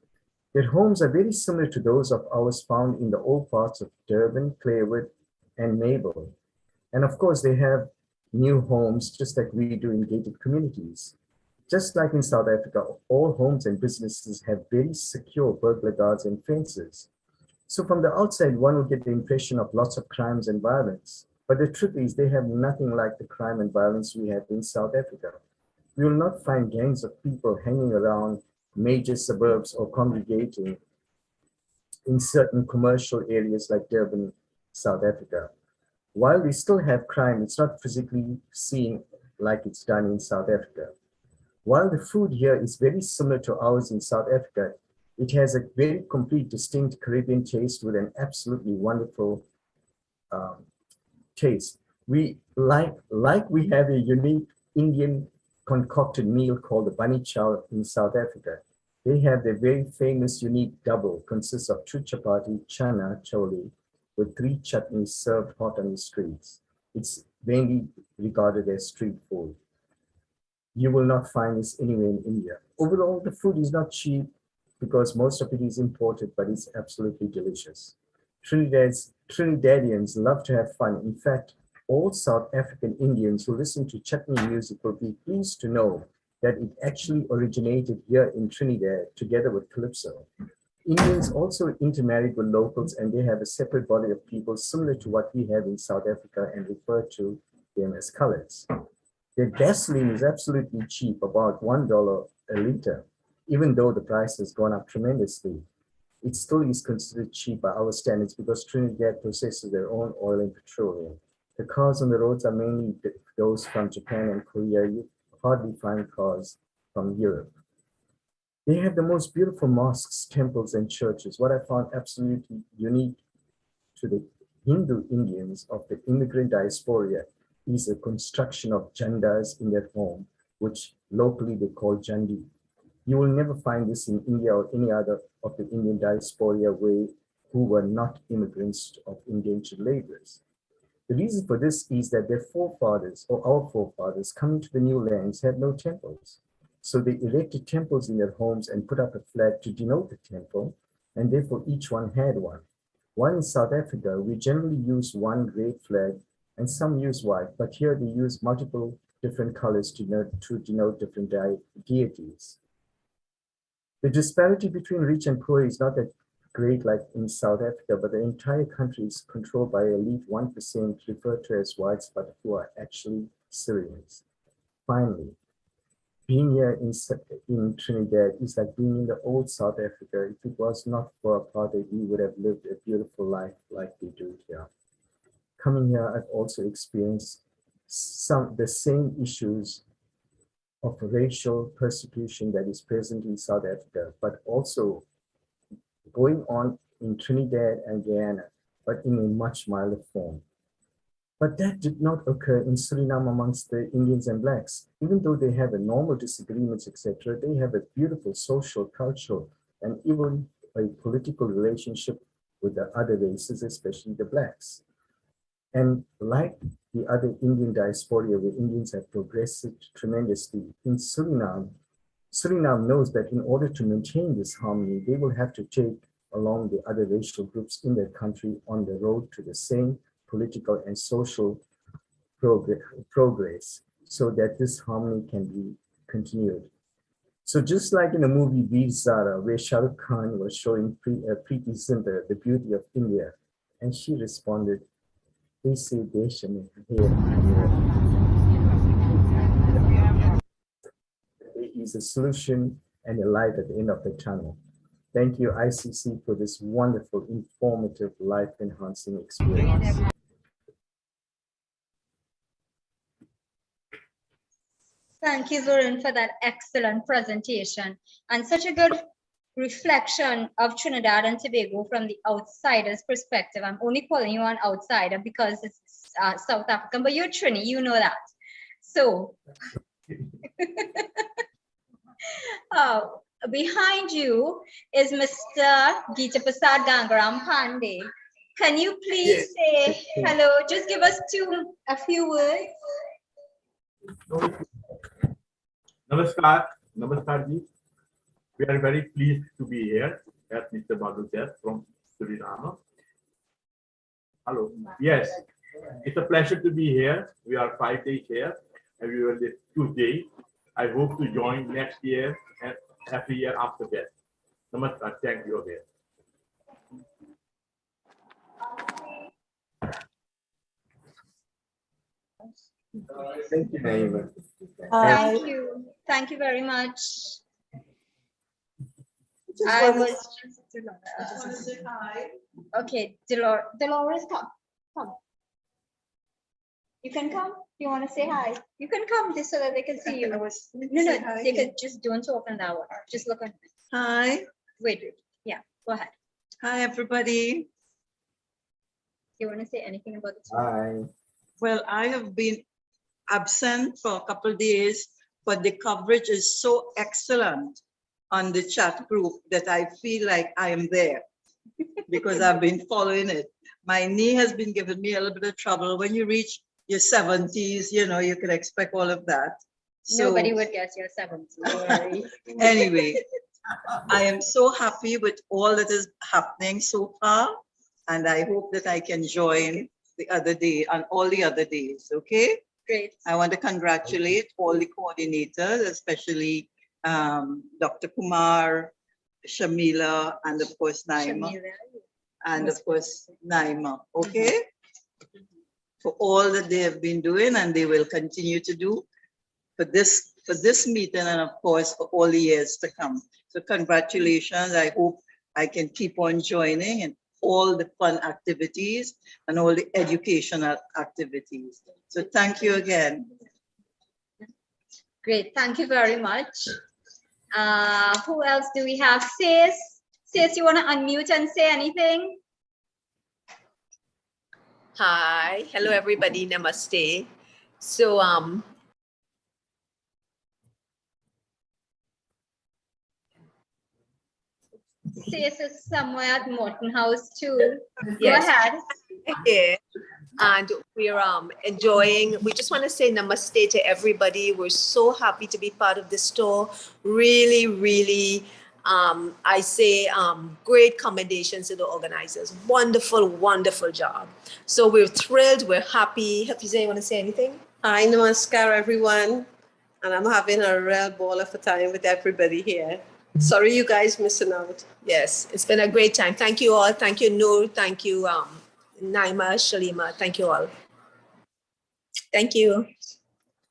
Their homes are very similar to those of ours found in the old parts of Durban, Clearwood, and Mabel. And of course, they have new homes, just like we do in gated communities. Just like in South Africa, all homes and businesses have very secure burglar guards and fences. So from the outside, one will get the impression of lots of crimes and violence. But the truth is they have nothing like the crime and violence we have in South Africa. You will not find gangs of people hanging around major suburbs or congregating in certain commercial areas like Durban, South Africa. While we still have crime, it's not physically seen like it's done in South Africa. While the food here is very similar to ours in South Africa, it has a very complete, distinct Caribbean taste with an absolutely wonderful taste. We we have a unique Indian concocted meal called the bunny chow in South Africa. They have their very famous unique double, consists of 2 chapati, chana, chole, with 3 chutneys served hot on the streets. It's mainly regarded as street food. You will not find this anywhere in India. Overall, the food is not cheap because most of it is imported, but it's absolutely delicious. Trinidadians love to have fun. In fact, all South African Indians who listen to chutney music will be pleased to know that it actually originated here in Trinidad together with calypso. Indians also intermarried with locals, and they have a separate body of people similar to what we have in South Africa and refer to them as colors. Their gasoline is absolutely cheap, about $1 a liter, even though the price has gone up tremendously. It still is considered cheap by our standards because Trinidad possesses their own oil and petroleum. The cars on the roads are mainly those from Japan and Korea. You hardly find cars from Europe. They have the most beautiful mosques, temples, and churches. What I found absolutely unique to the Hindu Indians of the immigrant diaspora is the construction of jandas in their home, which locally they call jandi. You will never find this in India or any other of the Indian diaspora who were not immigrants of indentured laborers. The reason for this is that their forefathers, or our forefathers, coming to the new lands had no temples. So they erected temples in their homes and put up a flag to denote the temple, and therefore each one had one. While in South Africa, we generally use one red flag and some use white, but here they use multiple different colors to denote different deities. The disparity between rich and poor is not that great like in South Africa, but the entire country is controlled by elite 1% referred to as whites, but who are actually Syrians. Finally, being here in Trinidad is like being in the old South Africa. If it was not for apartheid, we would have lived a beautiful life like we do here. Coming here, I've also experienced the same issues of racial persecution that is present in South Africa, but also going on in Trinidad and Guyana, but in a much milder form. But that did not occur in Suriname amongst the Indians and Blacks. Even though they have a normal disagreements, etc., they have a beautiful social, cultural, and even a political relationship with the other races, especially the Blacks. And like the other Indian diaspora where Indians have progressed tremendously, in Suriname knows that in order to maintain this harmony, they will have to take along the other racial groups in their country on the road to the same political and social progress so that this harmony can be continued. So just like in the movie Veer, where Shah Rukh Khan was showing Preeti Zinta the beauty of India, and she responded, "They say Desha mein hai." There is a solution and a light at the end of the tunnel. Thank you, ICC, for this wonderful, informative, life-enhancing experience. Thank you, Varun, for that excellent presentation and such a good reflection of Trinidad and Tobago from the outsider's perspective. I'm only calling you an outsider because it's South African, but you're Trini, you know that. So, behind you is Mr. Geeta Prasad Gangaram Pandey. Can you please say hello? Just give us a few words. Namaskar, Namaskar ji. We are very pleased to be here, as Mr. Badal said, from Suriname. Hello. Yes, it's a pleasure to be here. We are 5 days here, and we will live 2 days. I hope to join next year and every year after that. Namaskar. Thank you again. Thank you, Naima. Thank you. Thank you very much. Okay, Dolores, come. You can come. You want to say hi? You can come just so that they can see you. No, they can just don't open that one. Just look at me. Hi. Wait. Yeah, go ahead. Hi, everybody. You want to say anything about the tour? Hi. Well, I have been absent for a couple of days, but the coverage is so excellent on the chat group that I feel like I am there because I've been following it. My knee has been giving me a little bit of trouble. When you reach your 70s, you know, you can expect all of that. So, nobody would guess your 70s. Anyway, I am so happy with all that is happening so far, and I hope that I can join the other day and all the other days. Okay. Great. I want to congratulate all the coordinators, especially Dr. Kumar, Shamila, and of course Naima, and of course Naima. Okay, for all that they have been doing and they will continue to do for this meeting, and of course for all the years to come. So congratulations. I hope I can keep on joining and all the fun activities and all the educational activities. So thank you again. Great, thank you very much. Who else do we have? Sis, you want to unmute and say anything? Hi, hello everybody, namaste. So Sis is somewhere at Morton House too. Yes. Go ahead. Yeah. And we're enjoying. We just want to say namaste to everybody. We're so happy to be part of this tour. Really, really, I say great commendations to the organizers. Wonderful, wonderful job. So we're thrilled. We're happy. Hafiza, you want to say anything? Hi, namaskar everyone. And I'm having a real ball of a time with everybody here. Sorry you guys missing out. Yes, it's been a great time. Thank you all. Thank you, Noor. Thank you, Naima, Shalima. Thank you all. Thank you.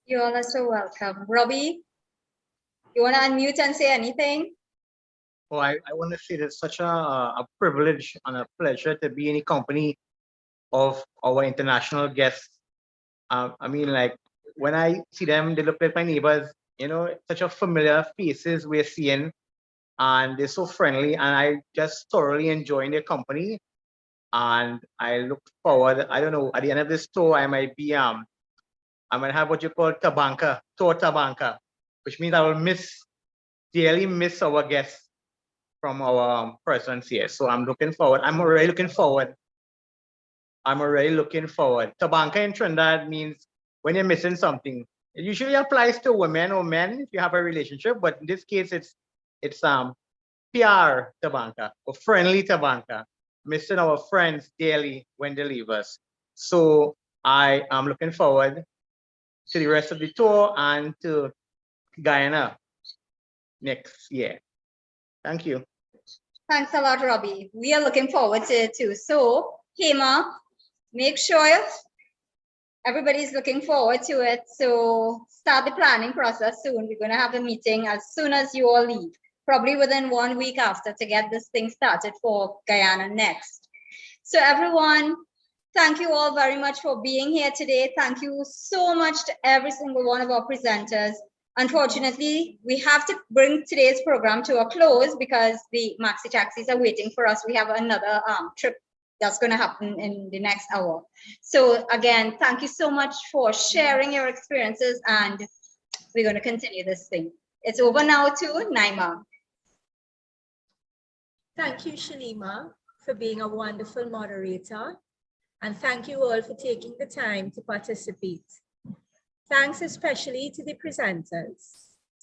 You all are so welcome. Robbie, you want to unmute and say anything? Oh, I want to say that it's such a privilege and a pleasure to be in the company of our international guests. I mean, like, when I see them, they look like my neighbors, you know, such a familiar faces we're seeing, and they're so friendly, and I just thoroughly enjoy their company. And I look forward, I don't know, at the end of this tour, I might be, I might have what you call tour tabanka, which means I will dearly miss our guests from our presence here. So I'm looking forward. I'm already looking forward. Tabanka in Trinidad means when you're missing something. It usually applies to women or men if you have a relationship, but in this case, it's PR tabanka or friendly tabanka, missing our friends daily when they leave us. So I am looking forward to the rest of the tour and to Guyana next year. Thank you. Thanks a lot, Robbie. We are looking forward to it too. So, Hema, make sure everybody's looking forward to it. So start the planning process soon. We're going to have a meeting as soon as you all leave. probably within 1 week after, to get this thing started for Guyana next. So everyone, thank you all very much for being here today. Thank you so much to every single one of our presenters. Unfortunately, we have to bring today's program to a close because the maxi taxis are waiting for us. We have another trip that's going to happen in the next hour. So again, thank you so much for sharing your experiences, and we're going to continue this thing. It's over now to Naima. Thank you, Shalima, for being a wonderful moderator. And thank you all for taking the time to participate. Thanks especially to the presenters.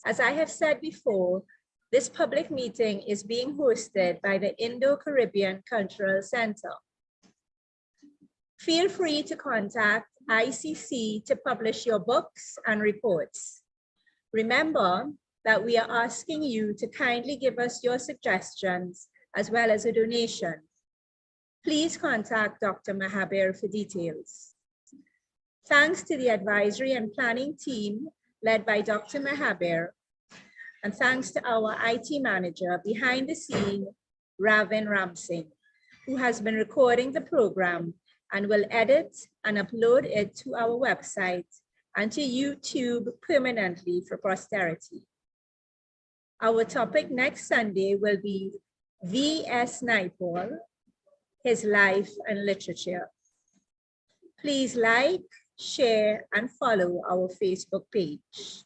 As I have said before, this public meeting is being hosted by the Indo-Caribbean Cultural Center. Feel free to contact ICC to publish your books and reports. Remember that we are asking you to kindly give us your suggestions as well as a donation. Please contact Dr. Mahaber for details. Thanks to the advisory and planning team led by Dr. Mahaber, and thanks to our IT manager behind the scene, Rajan Singh, who has been recording the program and will edit and upload it to our website and to YouTube permanently for posterity. Our topic next Sunday will be V.S. Naipaul, his life and literature. Please like, share, and follow our Facebook page.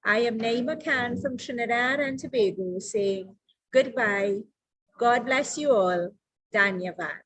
I am Naima Khan from Trinidad and Tobago saying goodbye. God bless you all. Dhanyavad.